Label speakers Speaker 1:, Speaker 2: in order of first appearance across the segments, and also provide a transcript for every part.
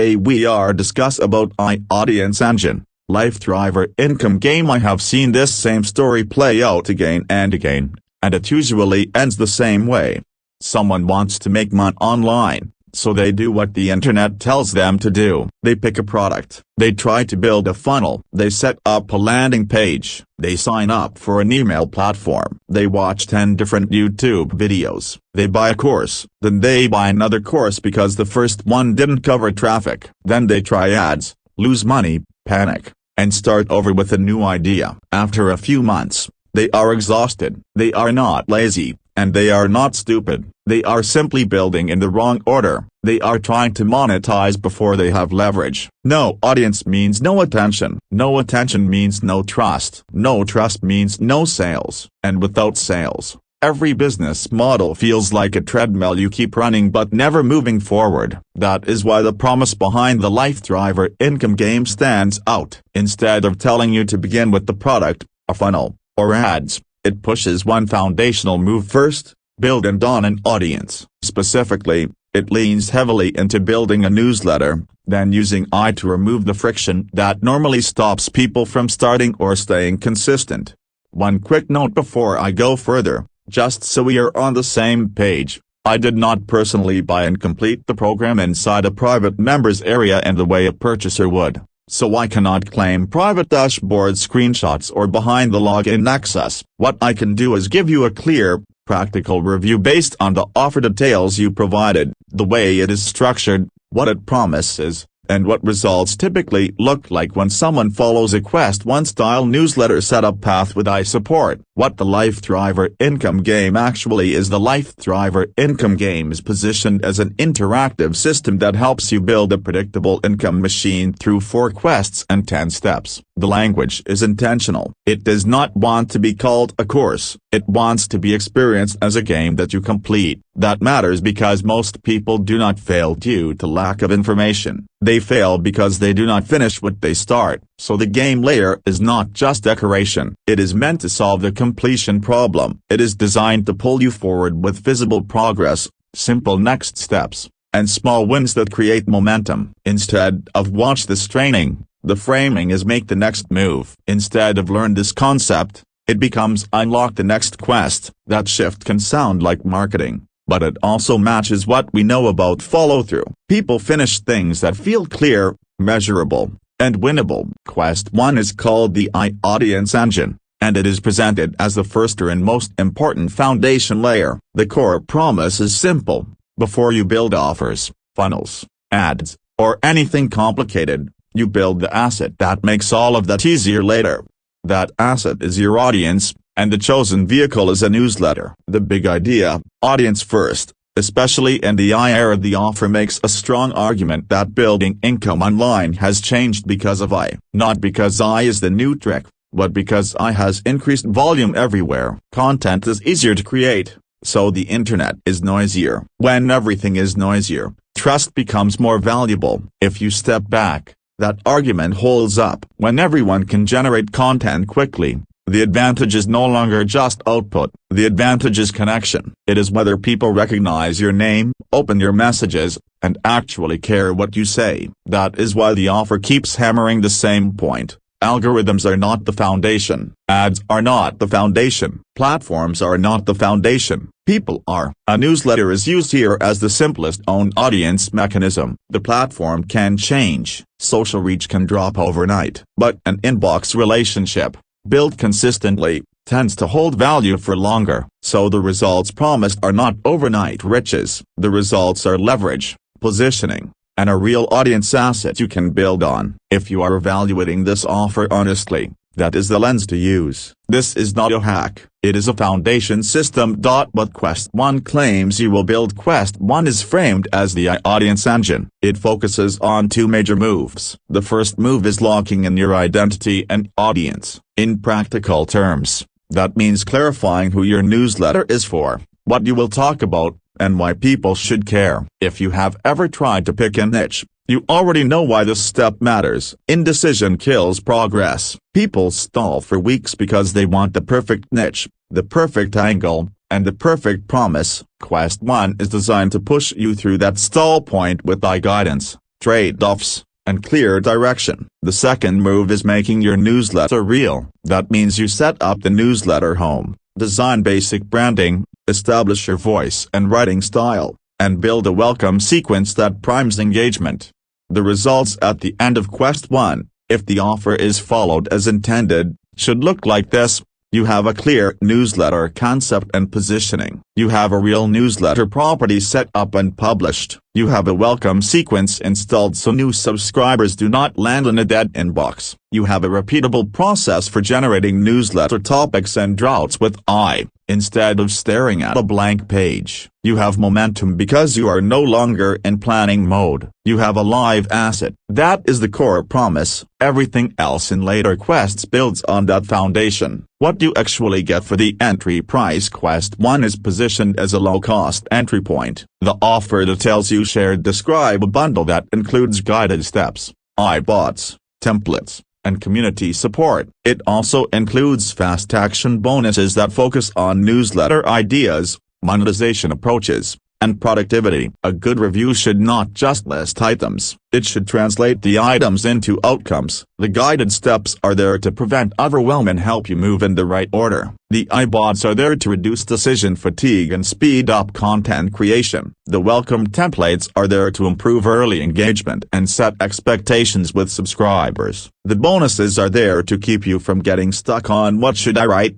Speaker 1: We are discuss about audience engine, LifeThriver Income Game. I have seen this same story play out again and again, and it usually ends the same way. Someone wants to make money online, so they do what the internet tells them to do. They pick a product, they try to build a funnel, they set up a landing page, they sign up for an email platform, they watch 10 different YouTube videos, they buy a course, then they buy another course because the first one didn't cover traffic, then they try ads, lose money, panic, and start over with a new idea. After a few months, they are exhausted. They are not lazy, and they are not stupid. They are simply building in the wrong order. They are trying to monetize before they have leverage. No audience means no attention. No attention means no trust. No trust means no sales. And without sales, every business model feels like a treadmill you keep running but never moving forward. That is why the promise behind the LifeThriver Income Game stands out. Instead of telling you to begin with the product, a funnel, or ads, it pushes one foundational move first: build an audience. Specifically, it leans heavily into building a newsletter, then using AI to remove the friction that normally stops people from starting or staying consistent. One quick note before I go further, just so we are on the same page: I did not personally buy and complete the program inside a private members area in the way a purchaser would, so I cannot claim private dashboard screenshots or behind the login access. What I can do is give you a clear, practical review based on the offer details you provided, the way it is structured, what it promises, and what results typically look like when someone follows a Quest 1 style newsletter setup path with AI support. What the LifeThriver Income Game actually is: the LifeThriver Income Game is positioned as an interactive system that helps you build a predictable income machine through 4 quests and 10 steps. The language is intentional. It does not want to be called a course. It wants to be experienced as a game that you complete. That matters because most people do not fail due to lack of information. They fail because they do not finish what they start. So the game layer is not just decoration. It is meant to solve the completion problem. It is designed to pull you forward with visible progress, simple next steps, and small wins that create momentum. Instead of watch this training, the framing is make the next move. Instead of learn this concept, it becomes unlock the next quest. That shift can sound like marketing, but it also matches what we know about follow-through. People finish things that feel clear, measurable, and winnable. Quest 1 is called the audience engine, and it is presented as the first and most important foundation layer. The core promise is simple: before you build offers, funnels, ads, or anything complicated, you build the asset that makes all of that easier later. That asset is your audience, and the chosen vehicle is a newsletter. The big idea, audience first, especially in the AI era. The offer makes a strong argument that building income online has changed because of AI. Not because AI is the new trick, but because AI has increased volume everywhere. Content is easier to create, so the internet is noisier. When everything is noisier, trust becomes more valuable. If you step back, that argument holds up. When everyone can generate content quickly, the advantage is no longer just output. The advantage is connection. It is whether people recognize your name, open your messages, and actually care what you say. That is why the offer keeps hammering the same point. Algorithms are not the foundation. Ads are not the foundation. Platforms are not the foundation. People are. A newsletter is used here as the simplest own audience mechanism. The platform can change. Social reach can drop overnight. But an inbox relationship, built consistently, tends to hold value for longer. So the results promised are not overnight riches. The results are leverage, positioning, and a real audience asset you can build on. If you are evaluating this offer honestly, that is the lens to use. This is not a hack, it is a foundation system. What Quest 1 claims you will build. Quest 1 is framed as the audience engine. It focuses on 2 major moves. The first move is locking in your identity and audience. In practical terms, that means clarifying who your newsletter is for, what you will talk about, and why people should care. If you have ever tried to pick a niche, you already know why this step matters. Indecision kills progress. People stall for weeks because they want the perfect niche, the perfect angle, and the perfect promise. Quest 1 is designed to push you through that stall point with AI guidance. trade-offs, and clear direction. The second move is making your newsletter real. That means you set up the newsletter home, design basic branding, establish your voice and writing style, and build a welcome sequence that primes engagement. The results at the end of Quest 1, if the offer is followed as intended, should look like this. You have a clear newsletter concept and positioning. You have a real newsletter property set up and published. You have a welcome sequence installed so new subscribers do not land in a dead inbox. You have a repeatable process for generating newsletter topics and droughts with AI, instead of staring at a blank page. You have momentum because you are no longer in planning mode. You have a live asset. That is the core promise. Everything else in later quests builds on that foundation. What you actually get for the entry price Quest 1 is positioned as a low-cost entry point. The offer details you shared describe a bundle that includes guided steps, iBots, templates, and community support. It also includes fast action bonuses that focus on newsletter ideas, monetization approaches, and productivity. A good review should not just list items, it should translate the items into outcomes. The guided steps are there to prevent overwhelm and help you move in the right order. The iBots are there to reduce decision fatigue and speed up content creation. The welcome templates are there to improve early engagement and set expectations with subscribers. The bonuses are there to keep you from getting stuck on what should I write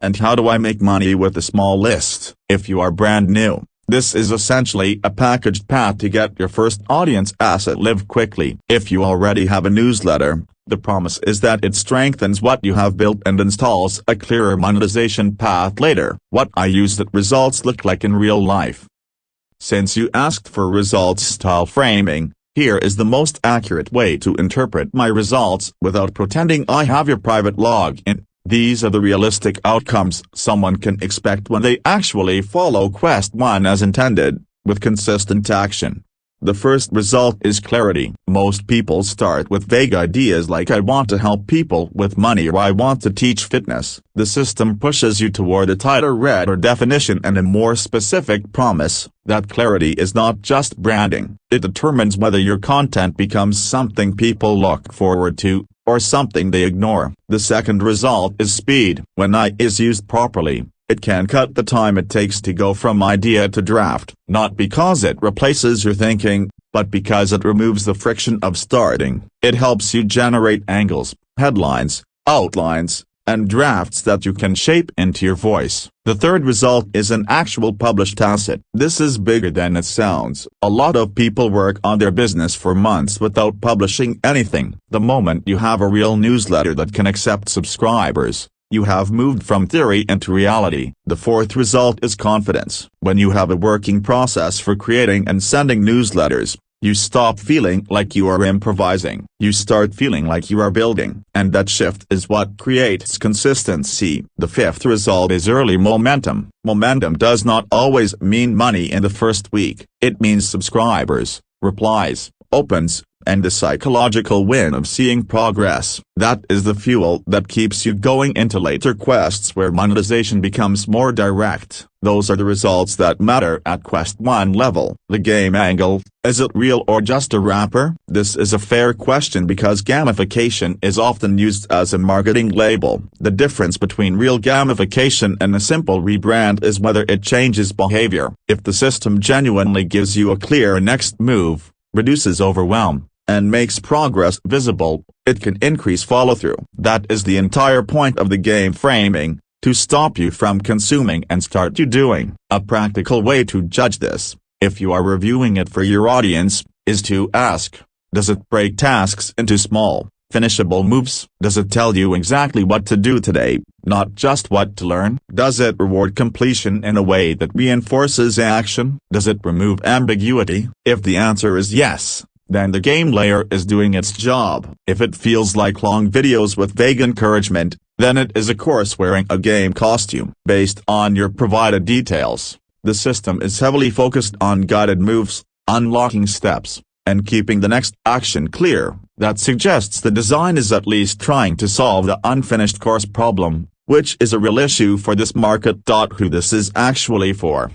Speaker 1: and how do I make money with a small list. If you are brand new, this is essentially a packaged path to get your first audience asset live quickly. If you already have a newsletter, the promise is that it strengthens what you have built and installs a clearer monetization path later. What I use that results look like in real life. Since you asked for results style framing, here is the most accurate way to interpret my results without pretending I have your private login. These are the realistic outcomes someone can expect when they actually follow Quest 1 as intended, with consistent action. The first result is clarity. Most people start with vague ideas like I want to help people with money or I want to teach fitness. The system pushes you toward a tighter redder definition and a more specific promise. That clarity is not just branding. It determines whether your content becomes something people look forward to, or something they ignore. The second result is speed. When AI is used properly, it can cut the time it takes to go from idea to draft, not because it replaces your thinking, but because it removes the friction of starting. It helps you generate angles, headlines, outlines, and drafts that you can shape into your voice. The third result is an actual published asset. This is bigger than it sounds. A lot of people work on their business for months without publishing anything. The moment you have a real newsletter that can accept subscribers, you have moved from theory into reality. The fourth result is confidence. When you have a working process for creating and sending newsletters, you stop feeling like you are improvising. You start feeling like you are building. And that shift is what creates consistency. The fifth result is early momentum. Momentum does not always mean money in the first week. It means subscribers, replies, opens, and the psychological win of seeing progress. That is the fuel that keeps you going into later quests where monetization becomes more direct. Those are the results that matter at Quest 1 level. The game angle, is it real or just a wrapper? This is a fair question because gamification is often used as a marketing label. The difference between real gamification and a simple rebrand is whether it changes behavior. If the system genuinely gives you a clear next move, reduces overwhelm, and makes progress visible, it can increase follow-through. That is the entire point of the game framing, to stop you from consuming and start you doing. A practical way to judge this, if you are reviewing it for your audience, is to ask, does it break tasks into small, finishable moves? Does it tell you exactly what to do today, not just what to learn? Does it reward completion in a way that reinforces action? Does it remove ambiguity? If the answer is yes, then the game layer is doing its job. If it feels like long videos with vague encouragement, then it is a course wearing a game costume. Based on your provided details, the system is heavily focused on guided moves, unlocking steps, and keeping the next action clear. That suggests the design is at least trying to solve the unfinished course problem, which is a real issue for this market. Who this is actually for?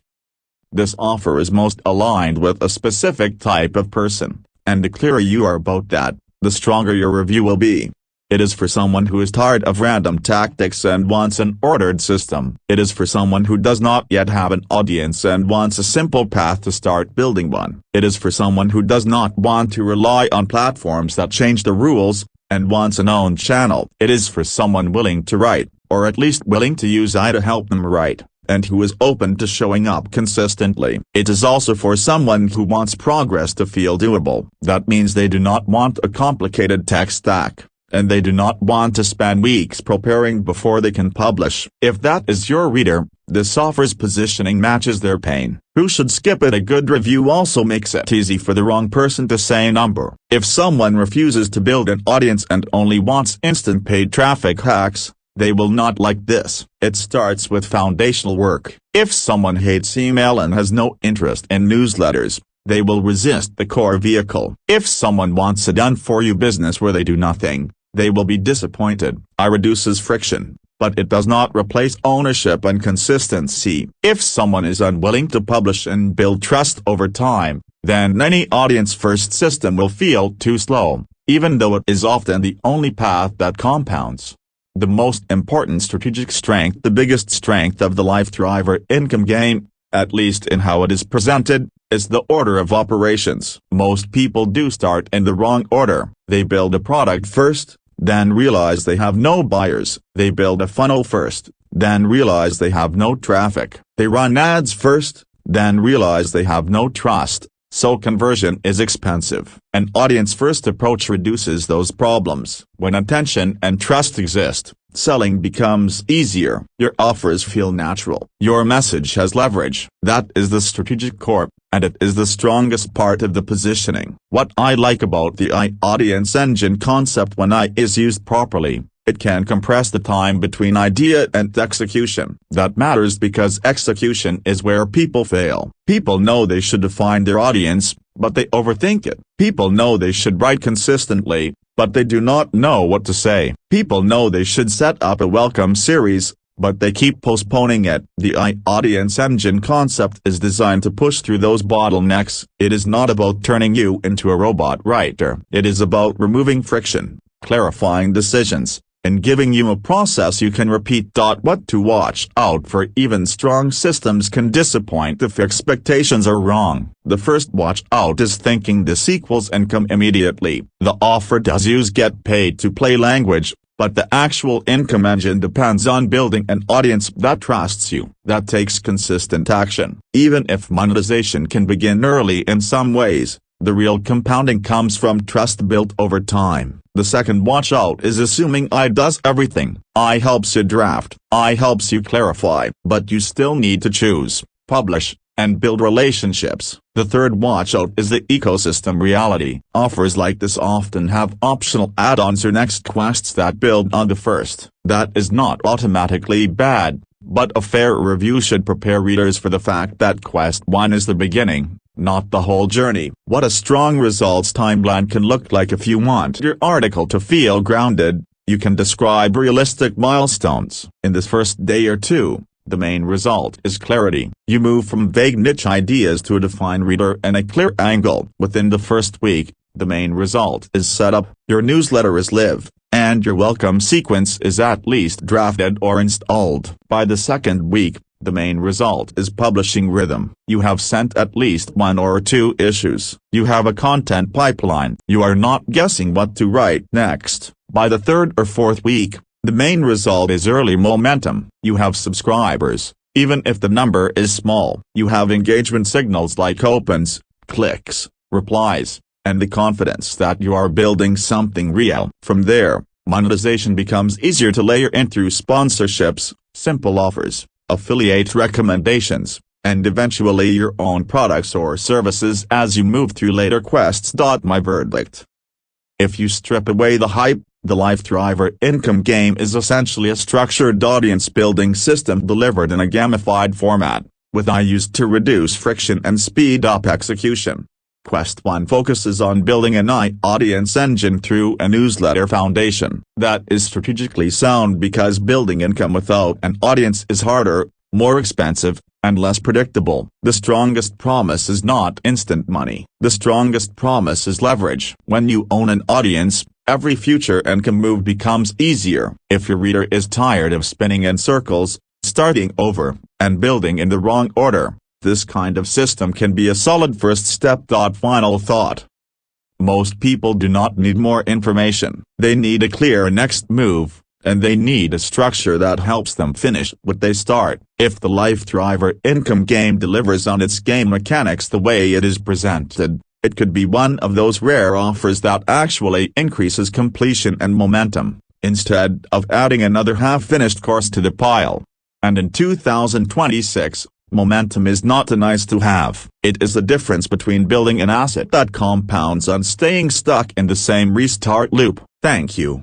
Speaker 1: This offer is most aligned with a specific type of person. And the clearer you are about that, the stronger your review will be. It is for someone who is tired of random tactics and wants an ordered system. It is for someone who does not yet have an audience and wants a simple path to start building one. It is for someone who does not want to rely on platforms that change the rules, and wants an own channel. It is for someone willing to write, or at least willing to use AI to help them write, and who is open to showing up consistently. It is also for someone who wants progress to feel doable. That means they do not want a complicated tech stack, and they do not want to spend weeks preparing before they can publish. If that is your reader, this offer's positioning matches their pain. Who should skip it? A good review also makes it easy for the wrong person to say number. If someone refuses to build an audience and only wants instant paid traffic hacks, they will not like this. It starts with foundational work. If someone hates email and has no interest in newsletters, they will resist the core vehicle. If someone wants a done-for-you business where they do nothing, they will be disappointed. AI reduces friction, but it does not replace ownership and consistency. If someone is unwilling to publish and build trust over time, then any audience-first system will feel too slow, even though it is often the only path that compounds. The most important strategic strength, the biggest strength of the LifeThriver Income Game, at least in how it is presented, is the order of operations. Most people do start in the wrong order. They build a product first, then realize they have no buyers. They build a funnel first, then realize they have no traffic. They run ads first, then realize they have no trust. So conversion is expensive. An audience-first approach reduces those problems. When attention and trust exist, selling becomes easier. Your offers feel natural. Your message has leverage. That is the strategic core, and it is the strongest part of the positioning. What I like about the AI audience engine concept when AI is used properly, it can compress the time between idea and execution. That matters because execution is where people fail. People know they should define their audience, but they overthink it. People know they should write consistently, but they do not know what to say. People know they should set up a welcome series, but they keep postponing it. The AI audience engine concept is designed to push through those bottlenecks. It is not about turning you into a robot writer. It is about removing friction, clarifying decisions, and giving you a process you can repeat. What to watch out for? Even strong systems can disappoint if expectations are wrong. The first watch out is thinking this equals income immediately. The offer does use get paid to play language, but the actual income engine depends on building an audience that trusts you, that takes consistent action. Even if monetization can begin early in some ways, the real compounding comes from trust built over time. The second watch out is assuming AI does everything. AI helps you draft, AI helps you clarify, but you still need to choose, publish, and build relationships. The third watch out is the ecosystem reality. Offers like this often have optional add-ons or next quests that build on the first. That is not automatically bad, but a fair review should prepare readers for the fact that quest 1 is the beginning, not the whole journey. What a strong results timeline can look like. If you want your article to feel grounded, you can describe realistic milestones. In this first day or two, the main result is clarity. You move from vague niche ideas to a defined reader and a clear angle. Within the first week, the main result is setup, your newsletter is live, and your welcome sequence is at least drafted or installed. By the second week, the main result is publishing rhythm. You have sent at least 1 or 2 issues. You have a content pipeline. You are not guessing what to write next. By the third or fourth week, the main result is early momentum. You have subscribers, even if the number is small. You have engagement signals like opens, clicks, replies, and the confidence that you are building something real. From there, monetization becomes easier to layer in through sponsorships, simple offers, affiliate recommendations, and eventually your own products or services as you move through later quests. My verdict: if you strip away the hype, the LifeThriver Income Game is essentially a structured audience-building system delivered in a gamified format, with AI used to reduce friction and speed up execution. Quest 1 focuses on building an AI audience engine through a newsletter foundation. That is strategically sound because building income without an audience is harder, more expensive, and less predictable. The strongest promise is not instant money. The strongest promise is leverage. When you own an audience, every future income move becomes easier. If your reader is tired of spinning in circles, starting over, and building in the wrong order, this kind of system can be a solid first step. Final thought. Most people do not need more information. They need a clear next move, and they need a structure that helps them finish what they start. If the LifeThriver Income Game delivers on its game mechanics the way it is presented, it could be one of those rare offers that actually increases completion and momentum, instead of adding another half-finished course to the pile. And in 2026, momentum is not a nice-to-have. It is the difference between building an asset that compounds and staying stuck in the same restart loop. Thank you.